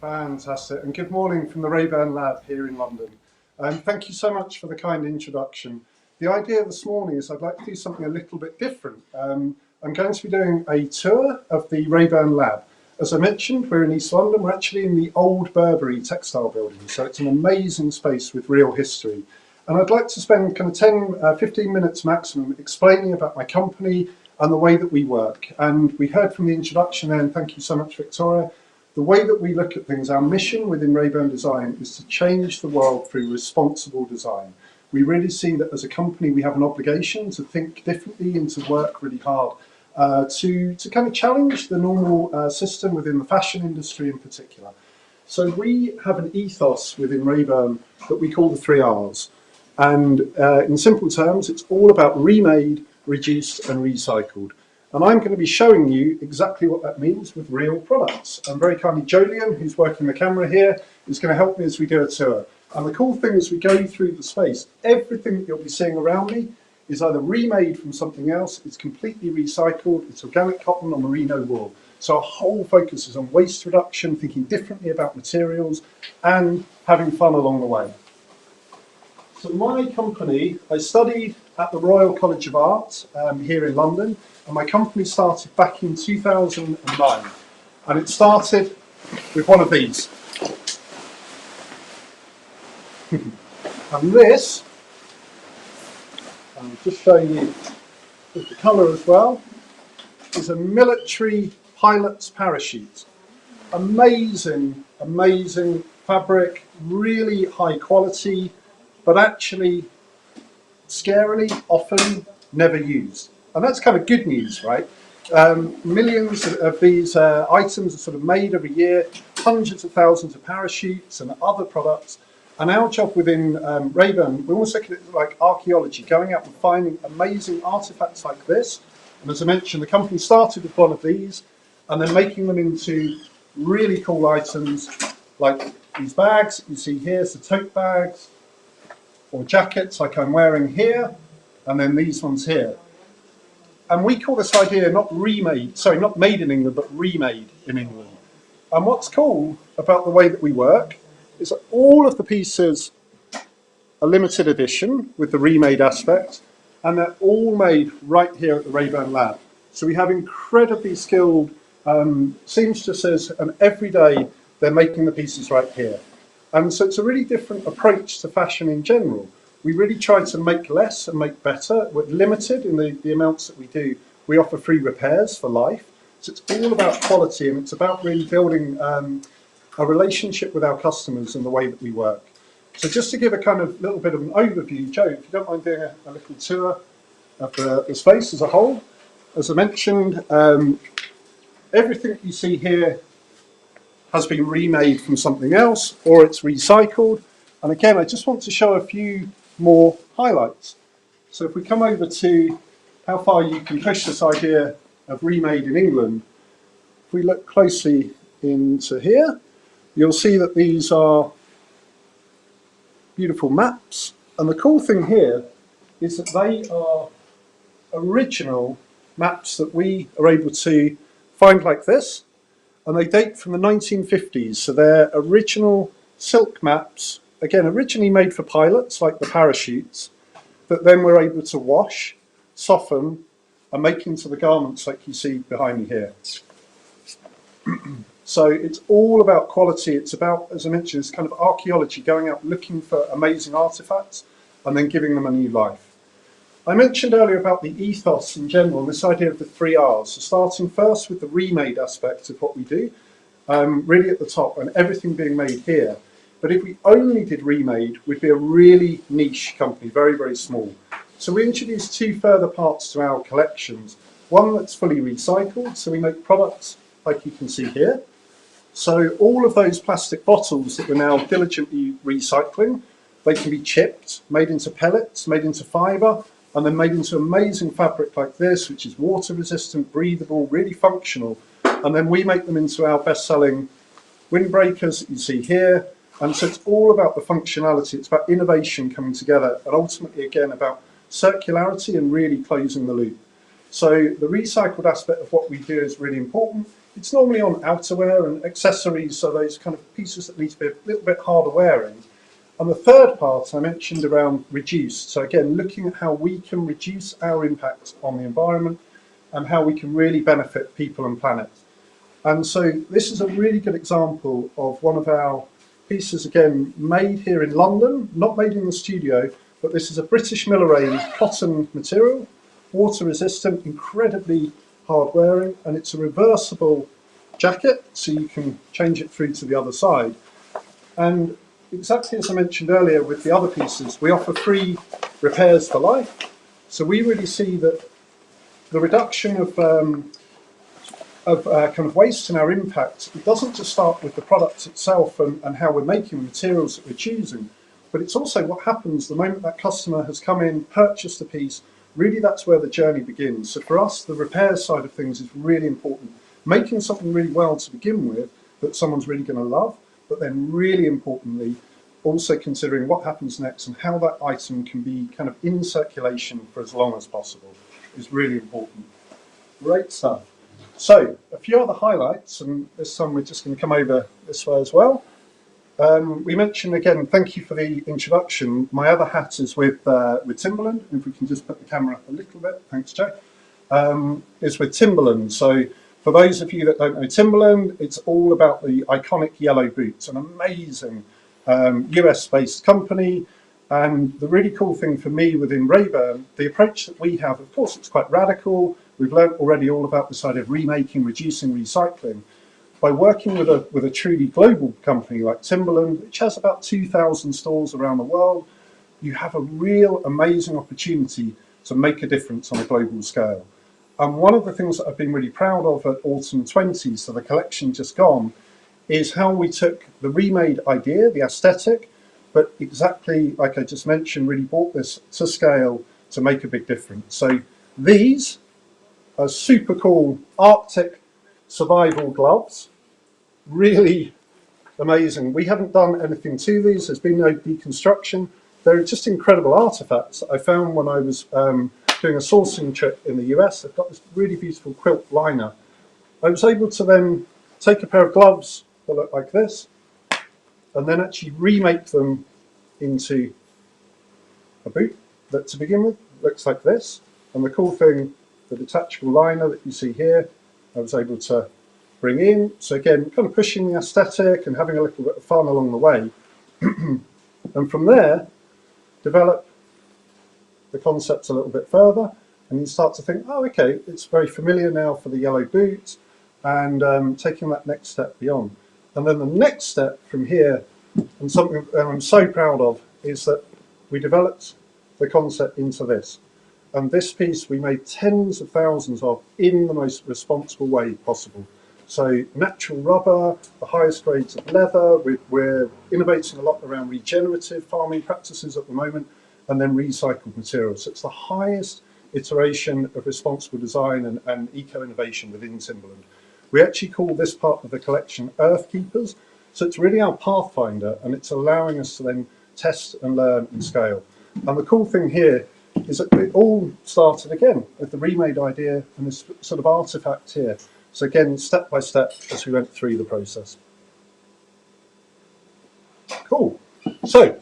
Fantastic, and good morning from the RÆBURN Lab here in London. Thank you so much for the kind introduction. The idea this morning is I'd like to do something a little bit different. I'm going to be doing a tour of the RÆBURN Lab. As I mentioned, we're in East London. We're actually in the old Burberry textile building, so it's an amazing space with real history. And I'd like to spend kind of 10, 15 minutes maximum explaining about my company and the way that we work. And we heard from the introduction there, and thank you so much, Victoria. The way that we look at things, our mission within Raeburn Design is to change the world through responsible design. We really see that as a company we have an obligation to think differently and to work really hard to kind of challenge the normal system within the fashion industry in particular. So we have an ethos within Raeburn that we call the 3 R's. And in simple terms, it's all about remade, reduced and recycled. And I'm going to be showing you exactly what that means with real products. And very kindly, Jolien, who's working the camera here, is going to help me as we do a tour. And the cool thing as we go through the space, everything that you'll be seeing around me is either remade from something else, it's completely recycled, it's organic cotton or merino wool. So our whole focus is on waste reduction, thinking differently about materials, and having fun along the way. So my company, I studied at the Royal College of Art here in London, and my company started back in 2009. And it started with one of these. And this, I'm just showing you with the colour as well, is a military pilot's parachute. Amazing, amazing fabric, really high quality, but actually, scarily, often never used. And that's kind of good news, right? Millions of these items are sort of made every year, hundreds of thousands of parachutes and other products. And our job within Raeburn, we almost look at it like archaeology, going out and finding amazing artifacts like this. And as I mentioned, the company started with one of these and then making them into really cool items like these bags you see here, so tote bags, or jackets like I'm wearing here, and then these ones here. And we call this idea not made in England, but remade in England. And what's cool about the way that we work is that all of the pieces are limited edition with the remade aspect, and they're all made right here at the RÆBURN Lab. So we have incredibly skilled seamstresses, and every day they're making the pieces right here. And so it's a really different approach to fashion in general. We really try to make less and make better. We're limited in the amounts that we do. We offer free repairs for life. So it's all about quality, and it's about really building a relationship with our customers and the way that we work. So just to give a kind of little bit of an overview, Joe, if you don't mind doing a little tour of the space as a whole. As I mentioned, everything that you see here has been remade from something else, or it's recycled. And again, I just want to show a few more highlights. So if we come over to how far you can push this idea of remade in England, if we look closely into here, you'll see that these are beautiful maps. And the cool thing here is that they are original maps that we are able to find like this. And they date from the 1950s, so they're original silk maps, again originally made for pilots like the parachutes, that then we're able to wash, soften and make into the garments like you see behind me here. So it's all about quality. It's about, as I mentioned, it's kind of archaeology, going out looking for amazing artifacts and then giving them a new life. I mentioned earlier about the ethos in general and this idea of the 3 R's. So starting first with the remade aspect of what we do, really at the top, and everything being made here. But if we only did remade, we'd be a really niche company, very, very small. So we introduced 2 further parts to our collections. One that's fully recycled, so we make products like you can see here. So all of those plastic bottles that we're now diligently recycling, they can be chipped, made into pellets, made into fibre, and then made into amazing fabric like this, which is water resistant, breathable, really functional. And then we make them into our best-selling windbreakers that you see here. And so it's all about the functionality. It's about innovation coming together, and ultimately, again, about circularity and really closing the loop. So the recycled aspect of what we do is really important. It's normally on outerwear and accessories, so those kind of pieces that need to be a little bit harder wearing. And the third part I mentioned around reduce. So again, looking at how we can reduce our impact on the environment and how we can really benefit people and planet. And so this is a really good example of one of our pieces, again, made here in London, not made in the studio, but this is a British Millerain cotton material, water resistant, incredibly hard wearing, and it's a reversible jacket, so you can change it through to the other side. And exactly as I mentioned earlier with the other pieces, we offer free repairs for life. So we really see that the reduction of kind of waste and our impact, it doesn't just start with the product itself and how we're making the materials that we're choosing, but it's also what happens the moment that customer has come in, purchased a piece. Really, that's where the journey begins. So for us, the repair side of things is really important. Making something really well to begin with that someone's really going to love, but then really importantly, also considering what happens next and how that item can be kind of in circulation for as long as possible is really important. Great stuff. So a few other highlights, and this time we're just going to come over this way as well. We mentioned again, thank you for the introduction. My other hat is with Timberland. If we can just put the camera up a little bit, thanks, Joe. Is with Timberland. So for those of you that don't know Timberland, it's all about the iconic yellow boots, an amazing US-based company. And the really cool thing for me within Raeburn, the approach that we have, of course, it's quite radical. We've learned already all about this idea of remaking, reducing, recycling. By working with a truly global company like Timberland, which has about 2,000 stores around the world, you have a real amazing opportunity to make a difference on a global scale. And one of the things that I've been really proud of at Autumn 20, so the collection just gone, is how we took the remade idea, the aesthetic, but exactly like I just mentioned, really brought this to scale to make a big difference. So these are super cool Arctic survival gloves, really amazing. We haven't done anything to these, there's been no deconstruction. They're just incredible artifacts that I found when I was doing a sourcing trip in the US. They've got this really beautiful quilt liner. I was able to then take a pair of gloves that look like this and then actually remake them into a boot that to begin with looks like this. And the cool thing, the detachable liner that you see here, I was able to bring in. So again, kind of pushing the aesthetic and having a little bit of fun along the way. And from there, develop the concepts a little bit further. And you start to think, oh, okay, it's very familiar now for the yellow boots, and taking that next step beyond. And then the next step from here, and something that I'm so proud of, is that we developed the concept into this. And this piece we made tens of thousands of in the most responsible way possible. So natural rubber, the highest grades of leather, we're innovating a lot around regenerative farming practices at the moment, and then recycled materials. So it's the highest iteration of responsible design and eco-innovation within Timberland. We actually call this part of the collection Earth Keepers. So it's really our pathfinder, and it's allowing us to then test and learn and scale. And the cool thing here is that it all started again with the remade idea and this sort of artifact here. So again, step by step as we went through the process. Cool. So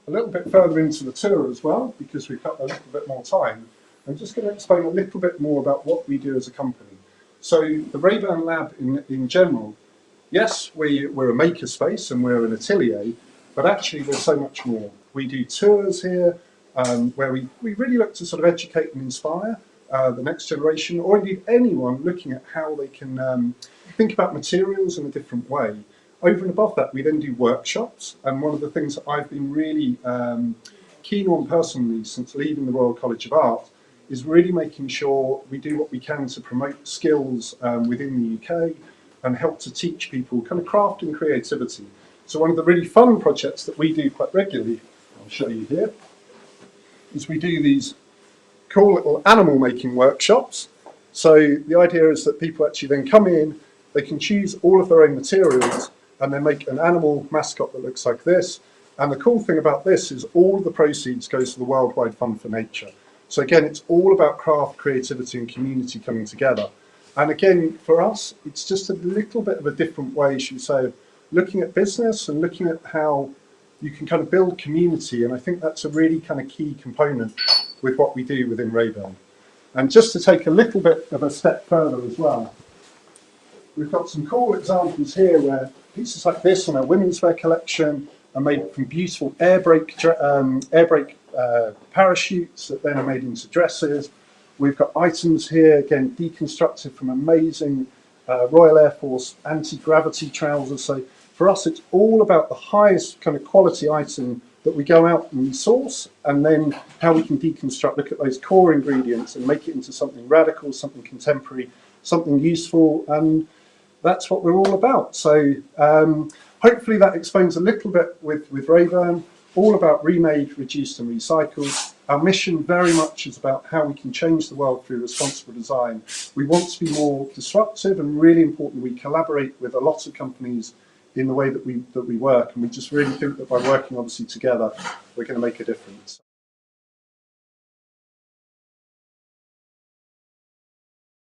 a little bit further into the tour as well, because we've got a little bit more time, I'm just going to explain a little bit more about what we do as a company. So the RÆBURN Lab in general, yes, we're a maker space and we're an atelier, but actually there's so much more. We do tours here where we really look to sort of educate and inspire the next generation, or indeed anyone looking at how they can think about materials in a different way. Over and above that, we then do workshops, and one of the things that I've been really keen on personally since leaving the Royal College of Art is really making sure we do what we can to promote skills within the UK and help to teach people kind of craft and creativity. So one of the really fun projects that we do quite regularly, I'll show you here, is we do these cool little animal making workshops. So the idea is that people actually then come in, they can choose all of their own materials and then make an animal mascot that looks like this. And the cool thing about this is all of the proceeds goes to the Worldwide Fund for Nature. So again, it's all about craft, creativity and community coming together. And again, for us, it's just a little bit of a different way, should we say, of looking at business and looking at how you can kind of build community. And I think that's a really kind of key component with what we do within Raeburn. And just to take a little bit of a step further as well, we've got some cool examples here where pieces like this on our women's wear collection are made from beautiful air brake parachutes that then are made into dresses. We've got items here, again, deconstructed from amazing Royal Air Force anti-gravity trousers. So for us, it's all about the highest kind of quality item that we go out and source, and then how we can deconstruct, look at those core ingredients and make it into something radical, something contemporary, something useful, and that's what we're all about. So hopefully that explains a little bit with Raeburn, all about remade, reduced and recycled. Our mission very much is about how we can change the world through responsible design. We want to be more disruptive, and really important, we collaborate with a lot of companies in the way that we work, and we just really think that by working obviously together, we're going to make a difference.